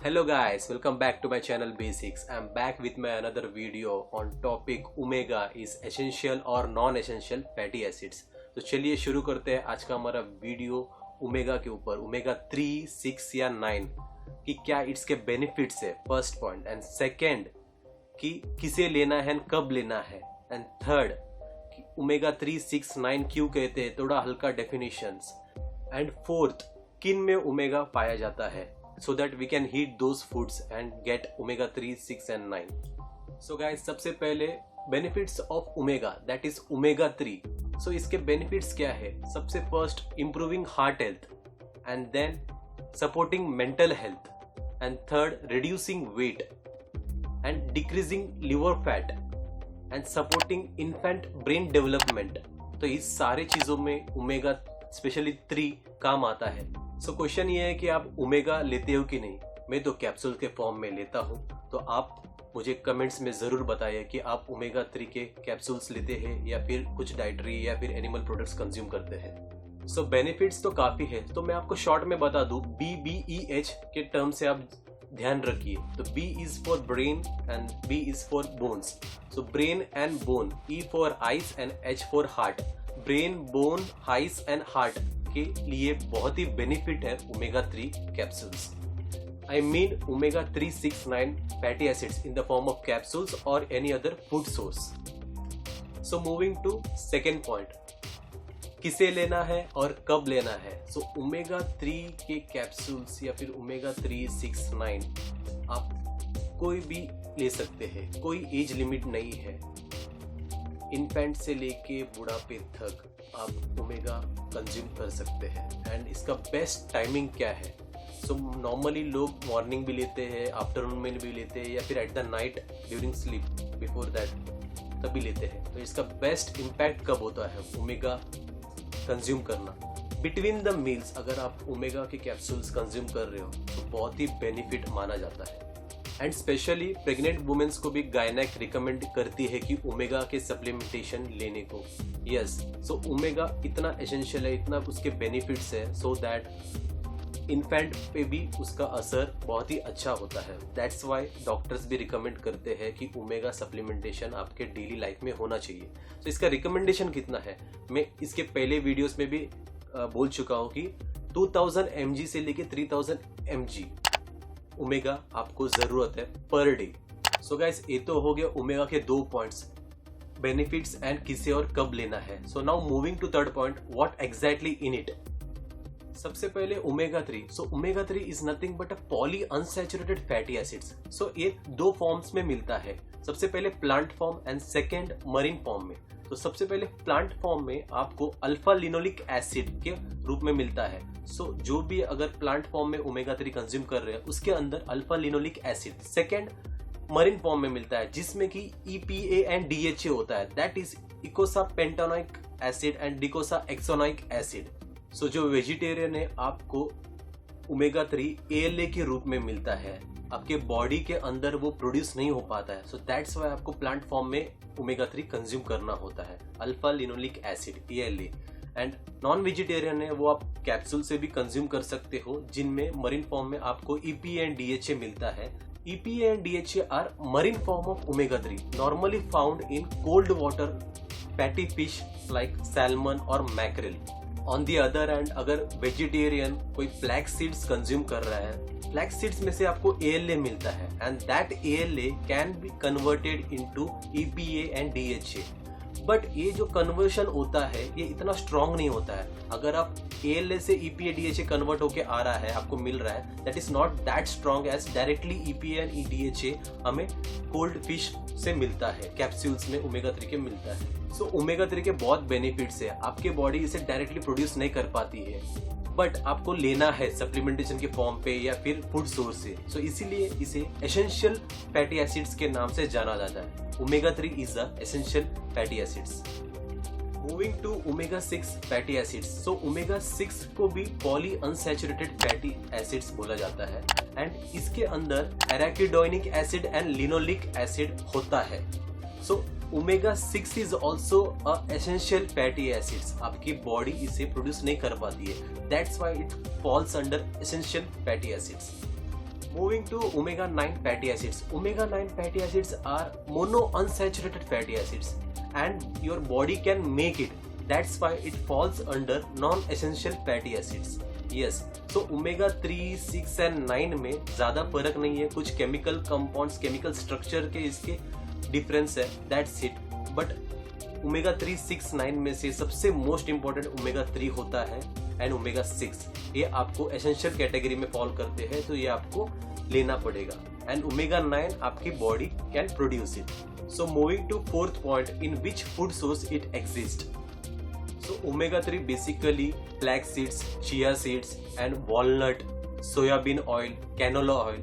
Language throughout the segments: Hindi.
Hello guys, welcome back to my channel Basics. I'm back with my another video on topic omega is essential or non-essential fatty acids. तो चलिए शुरू करते हैं आज का हमारा वीडियो ओमेगा के ऊपर, ओमेगा 3, 6 या 9 कि क्या इसके बेनिफिट्स है, फर्स्ट पॉइंट, एंड सेकेंड कि किसे लेना है, कब लेना है, एंड थर्ड कि ओमेगा 3, 6, 9 क्यों कहते हैं, थोड़ा हल्का डेफिनेशंस, एंड फोर्थ किन में ओमेगा पाया जाता है so that we can heat those foods and get omega 3, 6 and 9. So guys, सबसे पहले benefits of omega, that is omega 3. So इसके benefits क्या है? सबसे first improving heart health, and then supporting mental health, and third reducing weight and decreasing liver fat and supporting infant brain development. तो इस सारे चीजों में omega स्पेशली 3 काम आता है. सो क्वेश्चन ये है कि आप ओमेगा लेते हो कि नहीं. मैं तो कैप्सूल के फॉर्म में लेता हूँ, तो आप मुझे कमेंट्स में ज़रूर बताइए कि आप ओमेगा 3 के कैप्सूल्स लेते हैं या फिर कुछ डाइटरी या फिर एनिमल प्रोडक्ट्स कंज्यूम करते हैं. सो बेनिफिट्स तो काफ़ी है, तो मैं आपको शॉर्ट में बता दूँ. BBEH के टर्म से आप ध्यान रखिए. तो B is for brain and B is for bones. So brain and bone, E for eyes and H for heart. Brain, bone, eyes and heart के लिए बहुत ही बेनिफिट है omega 3 capsules. I mean omega 3, 6, 9 fatty acids in the form of capsules और any other food source. So moving to second point, किसे लेना है और कब लेना है. सो ओमेगा 3 के कैप्सूल्स या फिर ओमेगा 3, 6, 9 आप कोई भी ले सकते हैं, कोई एज लिमिट नहीं है. इन्फेंट से लेके बुढ़ापे तक आप ओमेगा कंज्यूम कर सकते हैं. एंड इसका बेस्ट टाइमिंग क्या है. सो नॉर्मली लोग मॉर्निंग भी लेते हैं, आफ्टरनून में भी लेते हैं या फिर at the night during sleep, before that तभी लेते हैं. तो इसका बेस्ट इम्पैक्ट कब होता है ओमेगा कंज्यूम करना. बिटवीन द मील्स अगर आप ओमेगा के कैप्सूल्स कंज्यूम कर रहे हो तो बहुत ही बेनिफिट माना जाता है. एंड स्पेशली प्रेग्नेंट वुमेन्स को भी गायनेक रिकमेंड करती है कि ओमेगा के सप्लीमेंटेशन लेने को. यस, सो ओमेगा इतना एसेंशियल है, इतना उसके बेनिफिट्स है, सो दैट इन्फेंट पे भी उसका असर बहुत ही अच्छा होता है. दैट्स वाई डॉक्टर्स भी रिकमेंड करते हैं कि ओमेगा सप्लीमेंटेशन आपके डेली लाइफ में होना चाहिए. तो इसका रिकमेंडेशन कितना है, मैं इसके पहले वीडियोस में भी बोल चुका हूँ कि 2000 mg से लेके 3000 mg ओमेगा आपको जरूरत है पर डे. सो गाइस, ये तो हो गया ओमेगा के 2 पॉइंट्स, बेनिफिट्स एंड किसे और कब लेना है. So now moving to third point, what exactly in it. सबसे पहले omega 3. So omega 3 is nothing but a polyunsaturated fatty acids. So ये 2 फॉर्म्स में मिलता है. सबसे पहले plant form and second marine form में. तो सबसे पहले प्लांट फॉर्म में आपको अल्फा लिनोलिक एसिड के रूप में मिलता है. सो जो भी अगर प्लांट फॉर्म में ओमेगा 3 कंज्यूम कर रहे हैं उसके अंदर alpha linoleic acid. Second marine form में मिलता है जिसमें कि EPA एंड DHA होता है, that is eicosapentaenoic acid and docosahexaenoic acid. So जो वेजिटेरियन है आपको ओमेगा 3 ALA के रूप में मिलता है, आपके बॉडी के अंदर वो प्रोड्यूस नहीं हो पाता है. सो दैट्स वाई आपको प्लांट फॉर्म में ओमेगा 3 कंज्यूम करना होता है, alpha linoleic acid ALA. And non vegetarian है वो आप कैप्सूल से भी कंज्यूम कर सकते हो, जिनमें मरीन फॉर्म में आपको EPA एंड DHA मिलता है. EPA and DHA are marine form of omega 3 normally found in cold water fatty fish like salmon और mackerel. On the other end अगर वेजिटेरियन कोई फ्लैक्स सीड्स कंज्यूम कर रहा है, फ्लैक्स सीड्स में से आपको ALA मिलता है and that ALA can be converted into EPA and DHA. But ये जो कन्वर्शन होता है ये इतना स्ट्रॉन्ग नहीं होता है. अगर आप ALA से EPA DHA कन्वर्ट होके आ रहा है, आपको मिल रहा है, that is not that strong as directly EPA and DHA हमें कोल्ड फिश से मिलता है, कैप्सूल्स में ओमेगा 3 के मिलता है. सो ओमेगा 3 के बहुत बेनिफिट्स है. आपकी बॉडी इसे डायरेक्टली प्रोड्यूस नहीं कर पाती है, बट आपको लेना है सप्लीमेंटेशन के फॉर्म पे या फिर फूड सोर्स से. सो इसीलिए इसे एसेंशियल फैटी एसिड्स के नाम से जाना जाता है. Omega 3 is the essential fatty acids. Moving to omega 6 fatty acids. So omega 6 को भी पॉली अनसैचुरेटेड फैटी एसिड्स बोला जाता है एंड इसके अंदर arachidonic acid and linoleic acid होता है. सो omega 6 is also a essential fatty acids. आपकी बॉडी इसे प्रोड्यूस नहीं कर पाती है, that's why it falls under essential fatty acids. Moving to omega-9 fatty acids. Omega-9 fatty acids are monounsaturated fatty acids and your body can make it. That's why it falls under non-essential fatty acids. Yes, so omega-3, 6 and 9 में ज़्यादा फर्क नहीं है, कुछ केमिकल कंपाउंड्स, केमिकल स्ट्रक्चर के इसके डिफरेंस है, that's it. बट ओमेगा-3, 6, 9 में से सबसे मोस्ट इम्पॉर्टेंट ओमेगा-3 होता है एंड ओमेगा-6. ये आपको एसेंशियल कैटेगरी में फॉल करते हैं, तो ये आपको लेना पड़ेगा. एंड ओमेगा-9 आपकी body can produce it. So moving to fourth point, in which food source it exist. So omega three basically flax seeds, chia seeds and walnut, soybean oil, canola oil,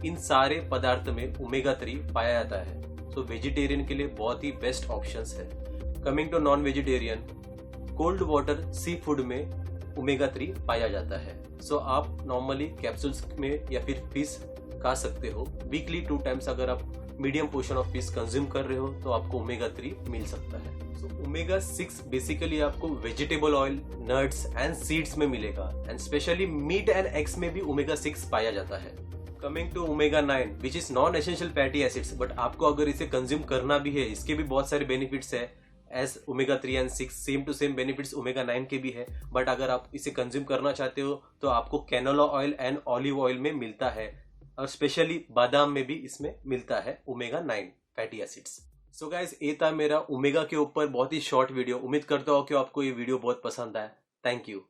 इन सारे पदार्थ में ओमेगा-3 पाया जाता है. सो वेजिटेरियन के लिए बहुत ही बेस्ट ऑप्शंस है. Coming to non vegetarian, cold water sea food में ओमेगा-3 पाया जाता है. सो आप नॉर्मली कैप्सूल्स में या फिर फिश खा सकते हो. वीकली 2 टाइम्स अगर आप medium portion of fish consume कर रहे हो तो आपको ओमेगा-3 मिल सकता है. सो ओमेगा-6 बेसिकली आपको vegetable oil, nuts and seeds में मिलेगा and specially meat and eggs में भी ओमेगा-6 पाया जाता है. Coming to omega nine which is non essential fatty acids, but आपको अगर इसे कंज्यूम करना भी है, इसके भी बहुत सारे बेनिफिट्स है. As omega three and 6 same to same benefits omega nine के भी है. बट अगर आप इसे कंज्यूम करना चाहते हो तो आपको canola oil and olive oil में मिलता है और स्पेशली बादाम में भी इसमें मिलता है ओमेगा-9 फैटी एसिड्स. सो गाइस, ये था मेरा ओमेगा के ऊपर बहुत ही शॉर्ट वीडियो. उम्मीद करता हूँ कि आपको ये वीडियो बहुत पसंद आया. Thank you.